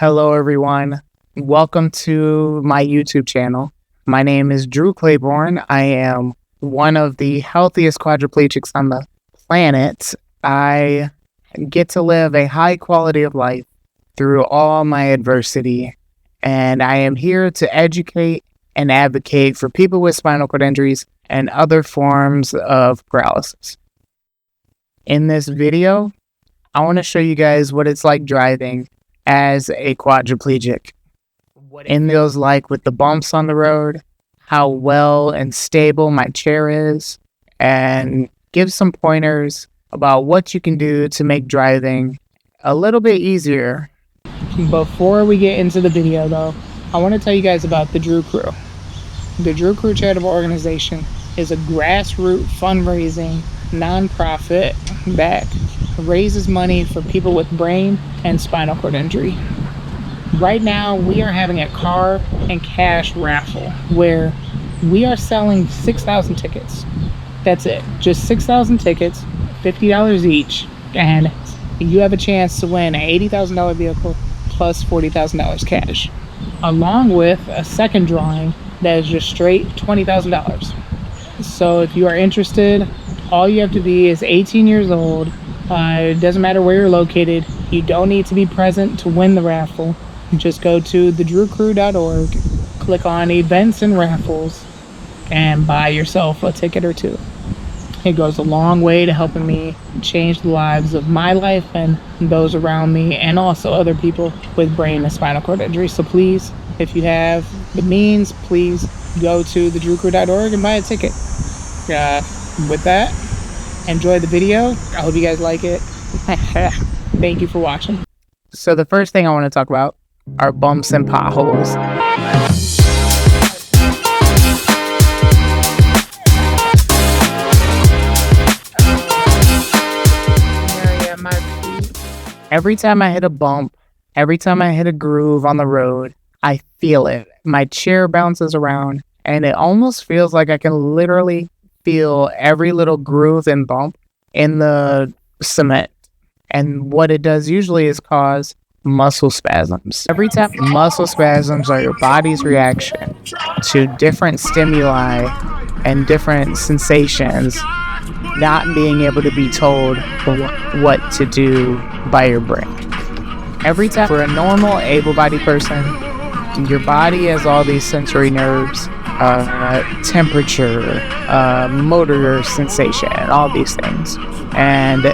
Hello, everyone. Welcome to my YouTube channel. My name is Drew Claiborne. I am one of the healthiest quadriplegics on the planet. I get to live a high quality of life through all my adversity, and I am here to educate and advocate for people with spinal cord injuries and other forms of paralysis. In this video, I want to show you guys what it's like driving as a quadriplegic, what it feels like with the bumps on the road, how well and stable my chair is, and give some pointers about what you can do to make driving a little bit easier. Before we get into the video though, I want to tell you guys about the Drew Crew. The Drew Crew charitable organization is a grassroots fundraising nonprofit that raises money for people with brain and spinal cord injury. Right now, we are having a car and cash raffle where we are selling 6,000 tickets. That's it. Just 6,000 tickets, $50 each, and you have a chance to win an $80,000 vehicle plus $40,000 cash, along with a second drawing that is just straight $20,000. So if you are interested, all you have to be is 18 years old. It doesn't matter where you're located. You don't need to be present to win the raffle. Just go to thedrewcrew.org, click on events and raffles, and buy yourself a ticket or two. It goes a long way to helping me change the lives of my life and those around me, and also other people with brain and spinal cord injuries. So please, if you have the means, please go to thedrewcrew.org and buy a ticket. With that, enjoy the video. I hope you guys like it. Thank you for watching. So the first thing I want to talk about are bumps and potholes. Every time I hit a bump, every time I hit a groove on the road, I feel it. My chair bounces around, and it almost feels like I can literally feel every little groove and bump in the cement. And what it does usually is cause muscle spasms. Every time, muscle spasms are your body's reaction to different stimuli and different sensations not being able to be told what to do by your brain. Every time, for a normal able-bodied person, your body has all these sensory nerves, temperature, motor sensation, all these things. And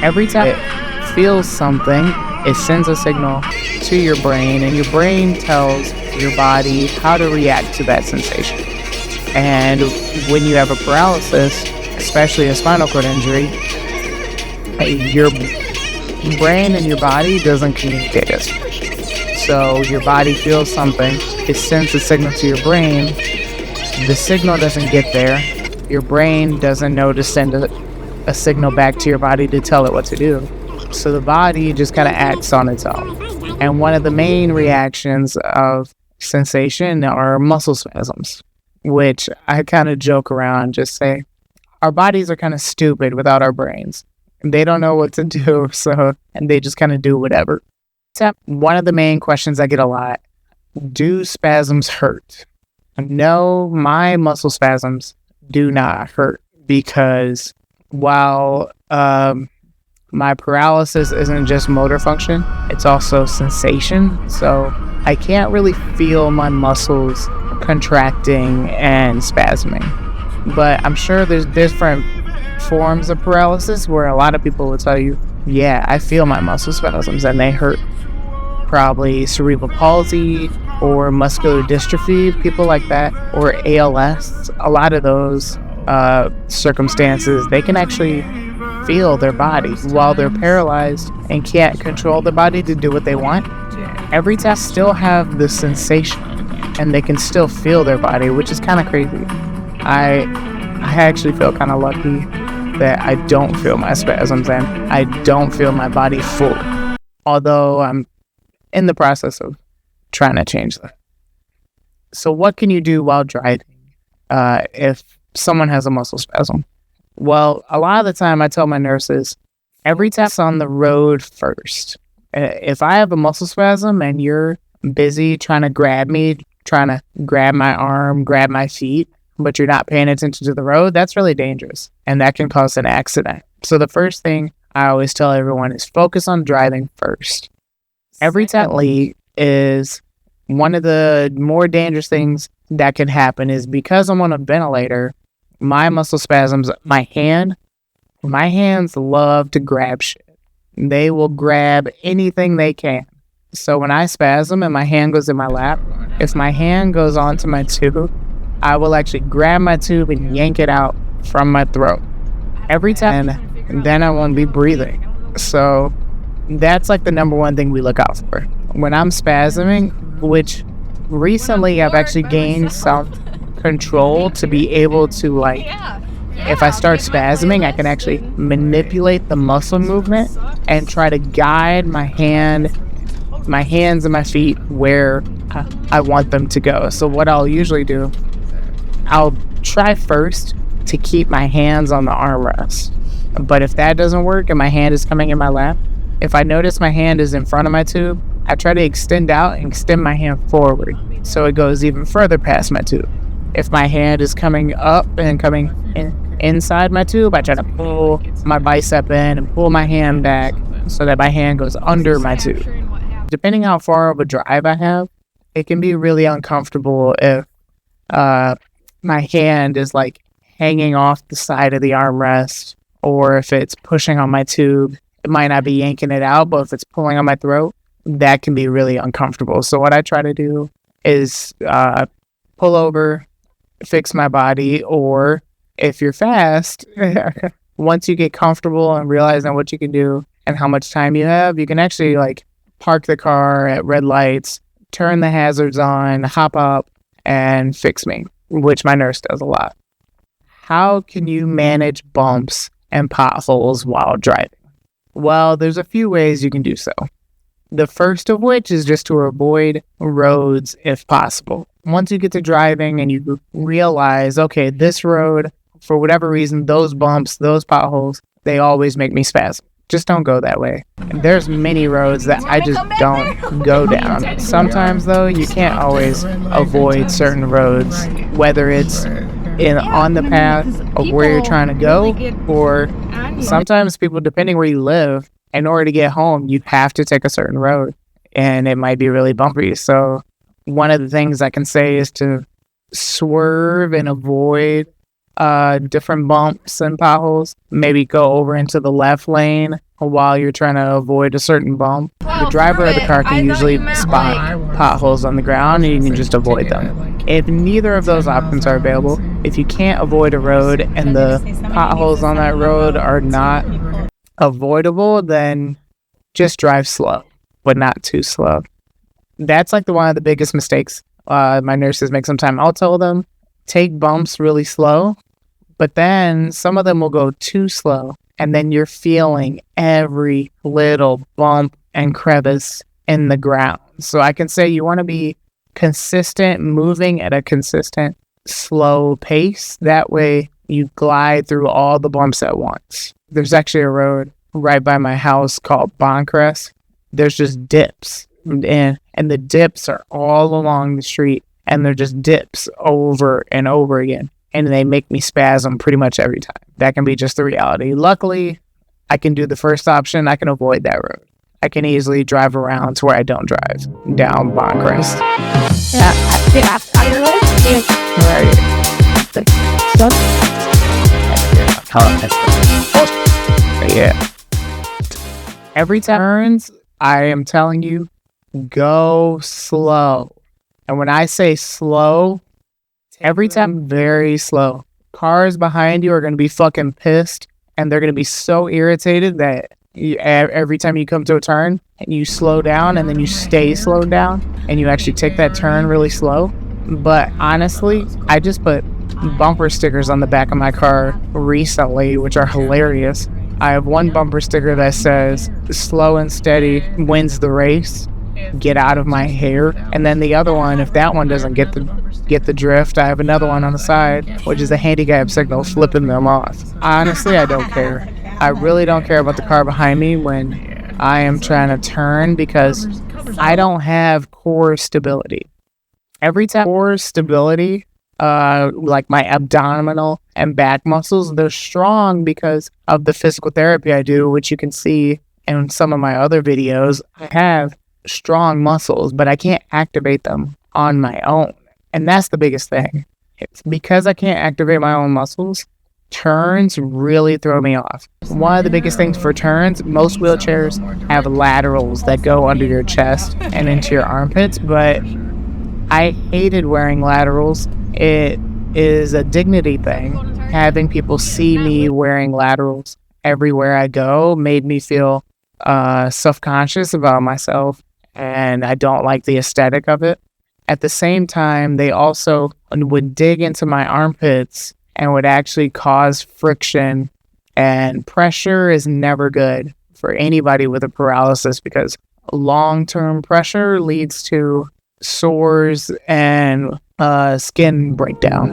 every time it feels something, it sends a signal to your brain, and your brain tells your body how to react to that sensation. And when you have a paralysis, especially a spinal cord injury, your brain and your body doesn't communicate as much. So your body feels something, it sends a signal to your brain, the signal doesn't get there, your brain doesn't know to send a signal back to your body to tell it what to do. So the body just kind of acts on its own. And one of the main reactions of sensation are muscle spasms, which I kind of joke around, just say, our bodies are kind of stupid without our brains. They don't know what to do, and they just kind of do whatever. One of the main questions I get a lot, do spasms hurt? No, my muscle spasms do not hurt, because while my paralysis isn't just motor function, it's also sensation. So I can't really feel my muscles contracting and spasming. But I'm sure there's different forms of paralysis where a lot of people will tell you, yeah, I feel my muscle spasms and they hurt. Probably cerebral palsy or muscular dystrophy, people like that, or ALS. A lot of those circumstances, they can actually feel their body while they're paralyzed and can't control their body to do what they want. Every time still have the sensation and they can still feel their body, which is kind of crazy. I actually feel kind of lucky that I don't feel my spasms and I don't feel my body full, although I'm in the process of trying to change that. So what can you do while driving if someone has a muscle spasm? Well, a lot of the time I tell my nurses, every time it's on the road first, If I have a muscle spasm and you're busy trying to grab me, trying to grab my arm, grab my feet, but you're not paying attention to the road, that's really dangerous. And that can cause an accident. So the first thing I always tell everyone is focus on driving first. Every time is one of the more dangerous things that can happen is because I'm on a ventilator, my muscle spasms, my hands love to grab shit. They will grab anything they can. So when I spasm and my hand goes in my lap, if my hand goes onto my tube, I will actually grab my tube and yank it out from my throat. Every time, and then I won't be breathing. So that's like the number one thing we look out for. When I'm spasming, which recently I've actually gained some control to be able to, like, if I start spasming, I can actually manipulate the muscle movement and try to guide my hands and my feet where I want them to go. So what I'll usually do, I'll try first to keep my hands on the armrest. But if that doesn't work and my hand is coming in my lap, if I notice my hand is in front of my tube, I try to extend out and extend my hand forward so it goes even further past my tube. If my hand is coming up and coming inside my tube, I try to pull my bicep in and pull my hand back so that my hand goes under my tube. Depending how far of a drive I have, it can be really uncomfortable if my hand is like hanging off the side of the armrest, or if it's pushing on my tube. It might not be yanking it out, but if it's pulling on my throat, that can be really uncomfortable. So what I try to do is pull over, fix my body, or if you're fast, once you get comfortable and realizing what you can do and how much time you have, you can actually like park the car at red lights, turn the hazards on, hop up, and fix me, which my nurse does a lot. How can you manage bumps and potholes while driving? Well, there's a few ways you can do so. The first of which is just to avoid roads if possible. Once you get to driving and you realize, okay, this road, for whatever reason, those bumps, those potholes, they always make me spasm. Just don't go that way. There's many roads that I just don't go down. Sometimes, though, you can't always avoid certain roads, whether it's on the path of where you're trying to go, or sometimes people, depending where you live, in order to get home, you have to take a certain road, and it might be really bumpy. So one of the things I can say is to swerve and avoid different bumps and potholes. Maybe go over into the left lane while you're trying to avoid a certain bump. The driver of the car can usually spot potholes on the ground, and you can just avoid them. If neither of those options are available, if you can't avoid a road and the potholes on that road are not avoidable, then just drive slow, but not too slow. That's like one of the biggest mistakes my nurses make sometimes. I'll tell them, take bumps really slow, but then some of them will go too slow, and then you're feeling every little bump and crevice in the ground. So I can say you want to be consistent, moving at a consistent, slow pace. That way you glide through all the bumps at once. There's actually a road right by my house called Bondcrest. There's just dips, and the dips are all along the street, and they're just dips over and over again, and they make me spasm pretty much every time. That can be just the reality. Luckily, I can do the first option. I can avoid that road. I can easily drive around to where I don't drive, down Bondcrest. Yeah. Every time turns, I am telling you, go slow. And when I say slow, every time very slow. Cars behind you are going to be fucking pissed, and they're going to be so irritated that every time you come to a turn and you slow down and then you stay slowed down and you actually take that turn really slow. But honestly, I just put bumper stickers on the back of my car recently, which are hilarious. I have one bumper sticker that says, slow and steady wins the race, get out of my hair. And then the other one, if that one doesn't get the drift, I have another one on the side, which is a handicap signal flipping them off. Honestly, I don't care. I really don't care about the car behind me when I am trying to turn because I don't have core stability. Every time core stability, like my abdominal and back muscles, they're strong because of the physical therapy I do, which you can see in some of my other videos. I have strong muscles, but I can't activate them on my own. And that's the biggest thing. It's because I can't activate my own muscles, turns really throw me off. One of the biggest things for turns, most wheelchairs have laterals that go under your chest and into your armpits, but I hated wearing laterals. It is a dignity thing. Having people see me wearing laterals everywhere I go made me feel self-conscious about myself, and I don't like the aesthetic of it. At the same time, they also would dig into my armpits and would actually cause friction, and pressure is never good for anybody with a paralysis because long-term pressure leads to sores and skin breakdown.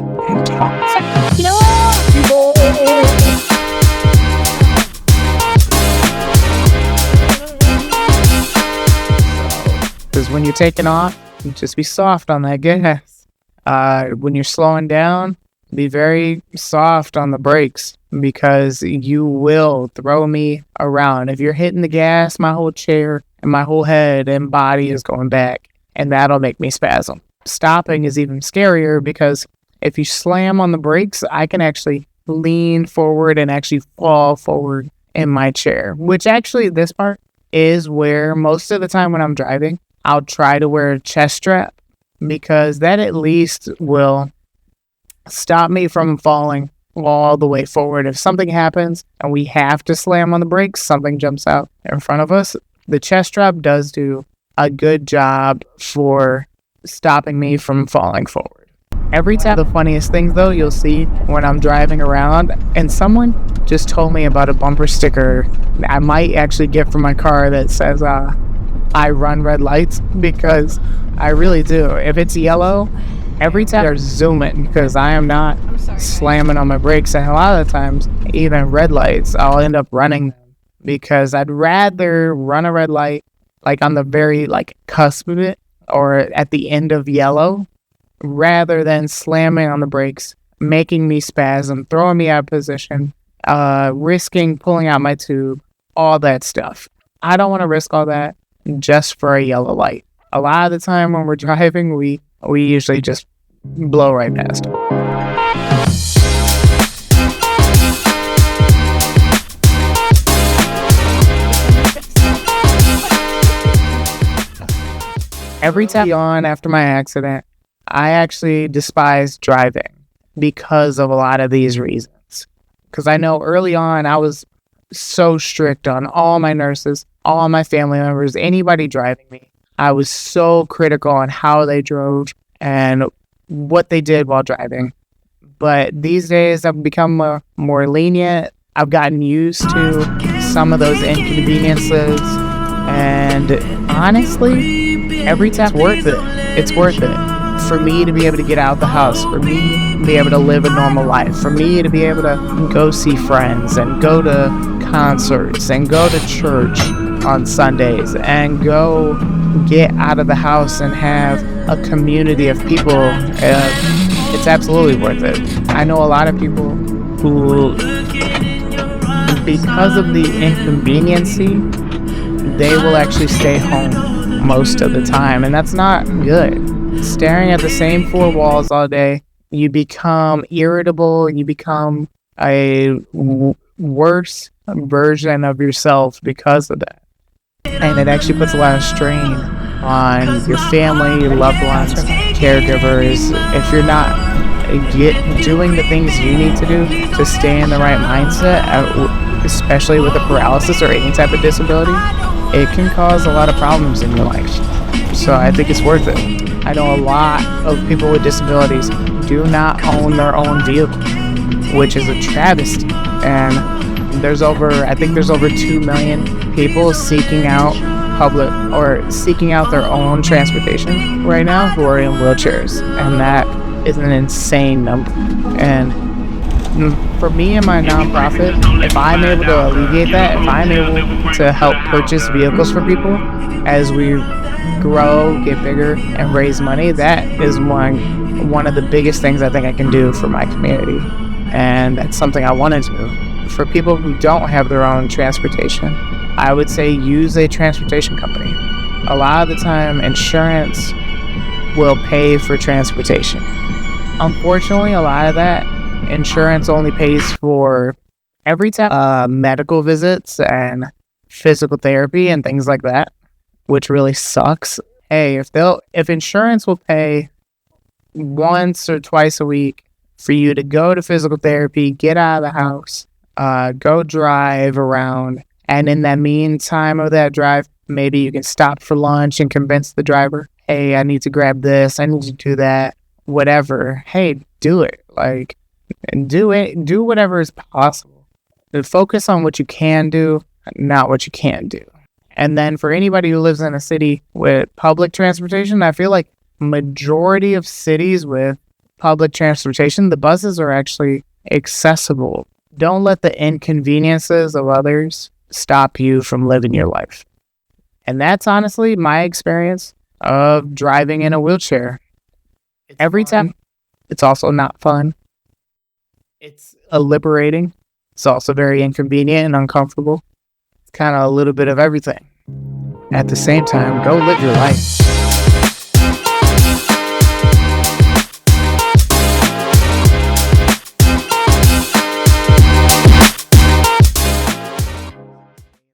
Because when you're taking off, just be soft on that gas. When you're slowing down, be very soft on the brakes because you will throw me around. If you're hitting the gas, my whole chair and my whole head and body is going back, and that'll make me spasm. Stopping is even scarier because if you slam on the brakes, I can actually lean forward and actually fall forward in my chair, which actually this part is where most of the time when I'm driving, I'll try to wear a chest strap because that at least will stop me from falling all the way forward. If something happens and we have to slam on the brakes, something jumps out in front of us, the chest strap does do a good job for stopping me from falling forward. Every time, the funniest thing though, you'll see when I'm driving around, and someone just told me about a bumper sticker I might actually get from my car that says, I run red lights, because I really do. If it's yellow, every time they're zooming because I am not slamming on my brakes, and a lot of the times, even red lights, I'll end up running them because I'd rather run a red light like on the very cusp of it or at the end of yellow rather than slamming on the brakes, making me spasm, throwing me out of position, risking pulling out my tube, all that stuff. I don't want to risk all that just for a yellow light. A lot of the time when we're driving, we usually just blow right past. Every time after my accident, I actually despise driving because of a lot of these reasons. Because I know early on I was so strict on all my nurses, all my family members, anybody driving me. I was so critical on how they drove and what they did while driving. But these days I've become more lenient. I've gotten used to some of those inconveniences, and honestly, every time it's worth it. It's worth it for me to be able to get out the house, for me to be able to live a normal life, for me to be able to go see friends and go to concerts and go to church on Sundays and go get out of the house and have a community of people. It's absolutely worth it. I know a lot of people who, because of the inconveniency, they will actually stay home most of the time, and that's not good. Staring at the same four walls all day, you become irritable, you become a worse version of yourself because of that. And it actually puts a lot of strain on your family, your loved ones, caregivers. If you're not doing the things you need to do to stay in the right mindset, especially with a paralysis or any type of disability, it can cause a lot of problems in your life. So I think it's worth it. I know a lot of people with disabilities do not own their own vehicle, which is a travesty. And there's over 2 million people seeking out their own transportation right now who are in wheelchairs. And that is an insane number. And For me and my nonprofit, if I'm able to alleviate that, if I'm able to help purchase vehicles for people as we grow, get bigger, and raise money, that is one of the biggest things I think I can do for my community. And that's something I want to do. For people who don't have their own transportation, I would say use a transportation company. A lot of the time, insurance will pay for transportation. Unfortunately, a lot of that insurance only pays for every time medical visits and physical therapy and things like that, which really sucks. Hey, if insurance will pay once or twice a week for you to go to physical therapy, get out of the house, go drive around, and in that meantime of that drive, maybe you can stop for lunch and convince the driver, hey, I need to grab this, I need to do that, whatever. Hey, do it. Do whatever is possible. But focus on what you can do, not what you can't do. And then for anybody who lives in a city with public transportation, I feel like majority of cities with public transportation, the buses are actually accessible. Don't let the inconveniences of others stop you from living your life. And that's honestly my experience of driving in a wheelchair. Every time, it's also not fun. It's liberating. It's also very inconvenient and uncomfortable. It's kind of a little bit of everything. At the same time, go live your life.